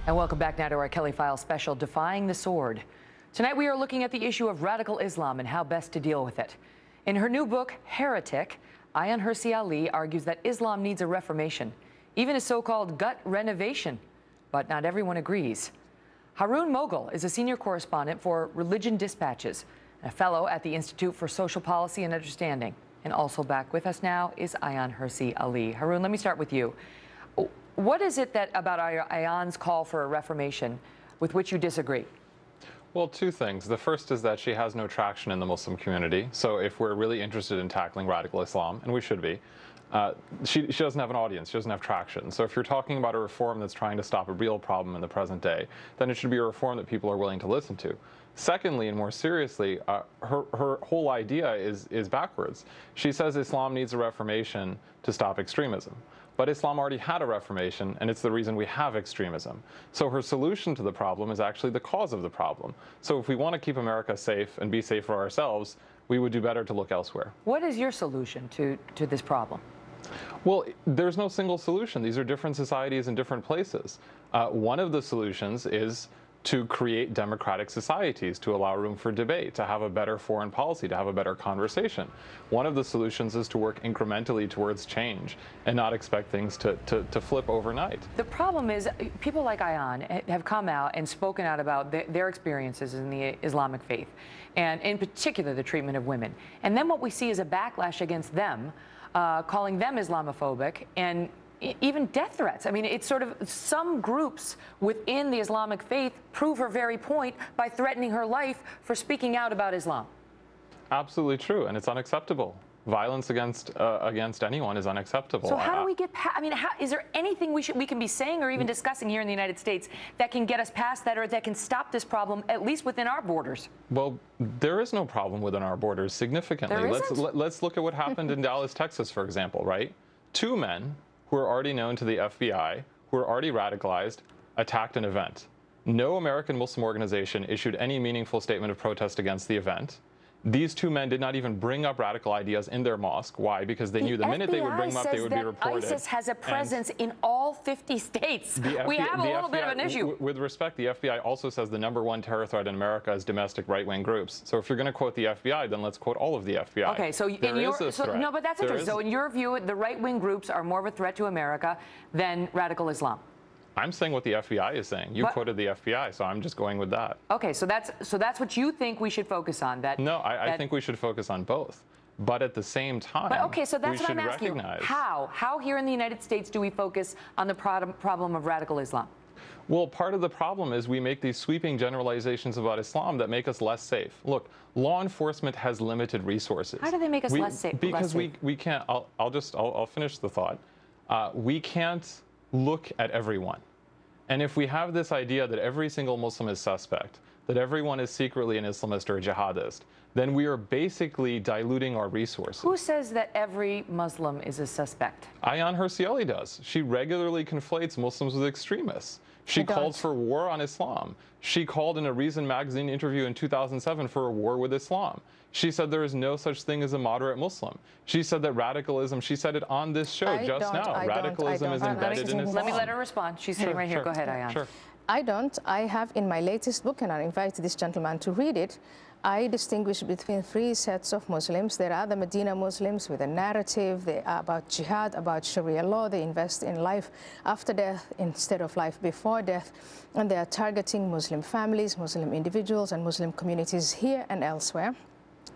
And welcome back now to our Kelly File special, Defying the Sword. Tonight we are looking at the issue of radical Islam and how best to deal with it. In her new book, Heretic, Ayaan Hirsi Ali argues that Islam needs a reformation, even a so-called gut renovation. But not everyone agrees. Haroon Mogul is a senior correspondent for Religion Dispatches, and a fellow at the Institute for Social Policy and Understanding. And also back with us now is Ayaan Hirsi Ali. Haroon, let me start with you. What is it that about Ayaan's call for a reformation with which you disagree? Well, two things. The first is that she has no traction in the Muslim community. So if we're really interested in tackling radical Islam, and we should be, she doesn't have an audience, she doesn't have traction. So if you're talking about a reform that's trying to stop a real problem in the present day, then it should be a reform that people are willing to listen to. Secondly, and more seriously, her whole idea is backwards. She says Islam needs a reformation to stop extremism. But Islam already had a reformation, and it's the reason we have extremism. So her solution to the problem is actually the cause of the problem. So if we want to keep America safe and be safe for ourselves, we would do better to look elsewhere. What is your solution to this problem? Well, there's no single solution. These are different societies in different places. One of the solutions is to create democratic societies, to allow room for debate, to have a better foreign policy, to have a better conversation. One of the solutions is to work incrementally towards change and not expect things to flip overnight. The problem is people like Ayaan have come out and spoken out about their experiences in the Islamic faith, and in particular the treatment of women. And then what we see is a backlash against them, calling them Islamophobic, and even death threats. I mean, it's sort of some groups within the Islamic faith prove her very point by threatening her life for speaking out about Islam. Absolutely true, and it's unacceptable. Violence against anyone is unacceptable. So how do we get past, I mean, is there anything we can be saying or even discussing here in the United States that can get us past that, or that can stop this problem, at least within our borders? Well, there is no problem within our borders significantly. There isn't? Let's look at what happened in Dallas, Texas, for example, right? Two men who are already known to the FBI, who are already radicalized, attacked an event. No American Muslim organization issued any meaningful statement of protest against the event. These two men did not even bring up radical ideas in their mosque. Why? Because they knew the minute they would bring them up, they would be reported. ISIS has a presence in all 50 states. We have a little bit of an issue. With respect, the FBI also says the #1 terror threat in America is domestic right-wing groups. So if you're going to quote the FBI, then let's quote all of the FBI. Okay, so no, but that's interesting. So in your view, the right-wing groups are more of a threat to America than radical Islam. I'm saying what the FBI is saying. You quoted the FBI, so I'm just going with that. Okay, so that's what you think we should focus on. No, I think we should focus on both. But at the same time, okay, so that's what I'm asking you. How here in the United States do we focus on the problem of radical Islam? Well, part of the problem is we make these sweeping generalizations about Islam that make us less safe. Look, law enforcement has limited resources. How do they make us less safe? Because we can't. I'll finish the thought. We can't look at everyone. And if we have this idea that every single Muslim is suspect, that everyone is secretly an Islamist or a jihadist, then we are basically diluting our resources. Who says that every Muslim is a suspect? Ayaan Hirsi Ali does. She regularly conflates Muslims with extremists. She called for war on Islam. She called in a Reason magazine interview in 2007 for a war with Islam. She said there is no such thing as a moderate Muslim. She said that radicalism, she said it on this show just now, radicalism is embedded in Islam. Let me let her respond. She's sitting right here. Go ahead, Ayaan. Sure. I don't. I have in my latest book, and I invite this gentleman to read it, I distinguish between three sets of Muslims. There are the Medina Muslims with a narrative. They are about jihad, about Sharia law. They invest in life after death instead of life before death. And they are targeting Muslim families, Muslim individuals, and Muslim communities here and elsewhere.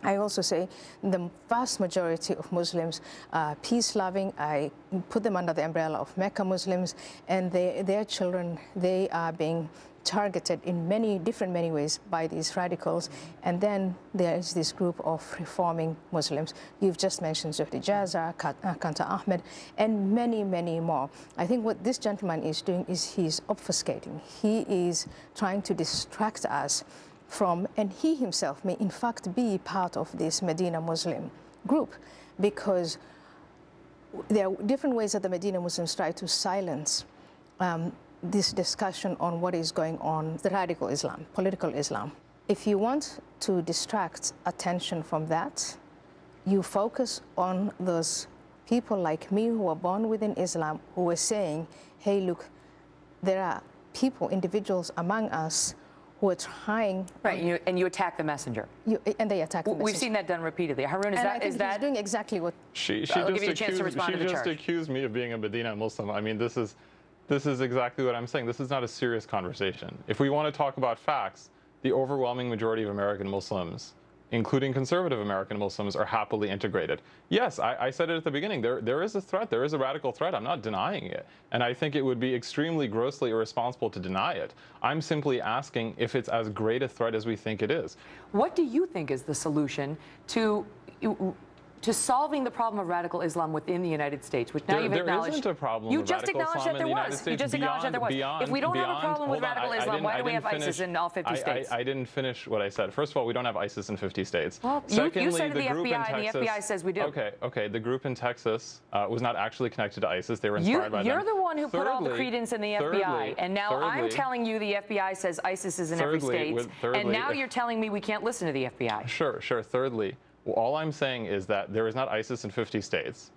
I also say the vast majority of Muslims are peace-loving. I put them under the umbrella of Mecca Muslims, and their children, they are being targeted in many ways by these radicals. And then there is this group of reforming Muslims. You've just mentioned Zuhdi Jaza, Kanta Ahmed, and many more. I think what this gentleman is doing is he's obfuscating. He is trying to distract us from, and he himself may in fact be part of this Medina Muslim group, because there are different ways that the Medina Muslims try to silence this discussion on what is going on, the radical Islam, political Islam. If you want to distract attention from that, you focus on those people like me who were born within Islam who were saying, hey, look, there are people, individuals among us who are trying. Right, and you attack the messenger. And they attack the messenger. We've seen that done repeatedly. Haroon, is that doing exactly what? She I'll give you a chance to respond to the charge. accused me of being a Medina Muslim. I mean, this is exactly what I'm saying. This is not a serious conversation. If we want to talk about facts, the overwhelming majority of American Muslims, including conservative American Muslims, are happily integrated. Yes, I said it at the beginning. There is a threat. There is a radical threat. I'm not denying it. And I think it would be extremely grossly irresponsible to deny it. I'm simply asking if it's as great a threat as we think it is. What do you think is the solution to solving the problem of radical Islam within the United States, which now you've acknowledged? There isn't a problem with radical Islam in the United States. You just acknowledged that there was. If we don't have a problem with radical Islam, why do we have ISIS in all 50 states? I didn't finish what I said. First of all, we don't have ISIS in 50 states. Well, Secondly, you said to the group FBI, in Texas, and the FBI says we do. Okay. The group in Texas was not actually connected to ISIS. They were inspired by them. You're the one who put all the credence in the FBI, and now I'm telling you the FBI says ISIS is in every state, and now you're telling me we can't listen to the FBI. Sure. Thirdly, well, all I'm saying is that there is not ISIS in 50 states.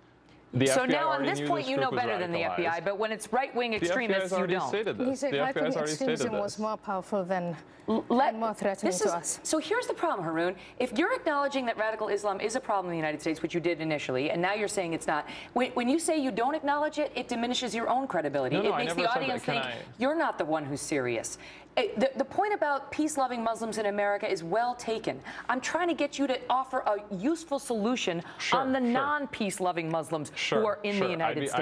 So now on this point you know better than the FBI, but when it's right-wing extremists, you don't. He said right-wing extremism was more powerful than more threatening to us. So here's the problem, Haroon. If you're acknowledging that radical Islam is a problem in the United States, which you did initially, and now you're saying it's not, when you say you don't acknowledge it, it diminishes your own credibility. It makes the audience think you're not the one who's serious. The point about peace-loving Muslims in America is well taken. I'm trying to get you to offer a useful solution on the non-peace-loving Muslims who are in the United States.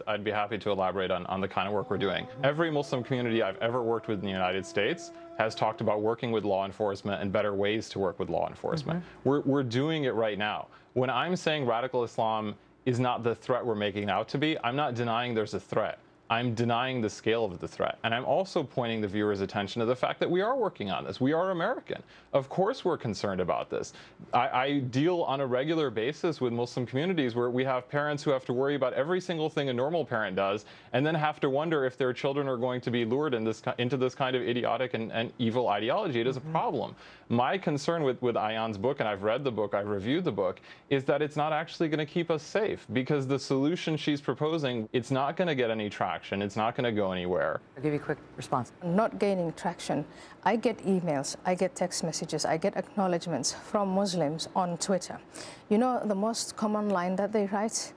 I'd be happy to elaborate on the kind of work we're doing. Every Muslim community I've ever worked with in the United States has talked about working with law enforcement and better ways to work with law enforcement. We're doing it right now. When I'm saying radical Islam is not the threat we're making it out to be, I'm not denying there's a threat. I'm denying the scale of the threat. And I'm also pointing the viewer's attention to the fact that we are working on this. We are American. Of course we're concerned about this. I deal on a regular basis with Muslim communities where we have parents who have to worry about every single thing a normal parent does and then have to wonder if their children are going to be lured into this kind of idiotic and evil ideology. It is a problem. My concern with Ayan's book, and I've read the book, I've reviewed the book, is that it's not actually going to keep us safe because the solution she's proposing, it's not going to get any traction. It's not going to go anywhere. I'll give you a quick response. Not gaining traction. I get emails, I get text messages, I get acknowledgements from Muslims on Twitter. You know the most common line that they write?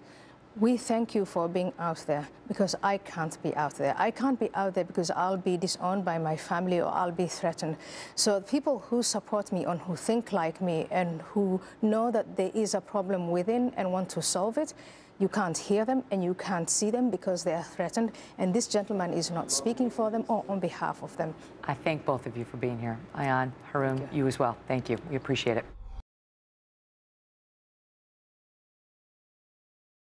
We thank you for being out there because I can't be out there. I can't be out there because I'll be disowned by my family or I'll be threatened. So people who support me and who think like me and who know that there is a problem within and want to solve it, you can't hear them and you can't see them because they are threatened. And this gentleman is not speaking for them or on behalf of them. I thank both of you for being here. Ayan, Haroon, you as well. Thank you. We appreciate it.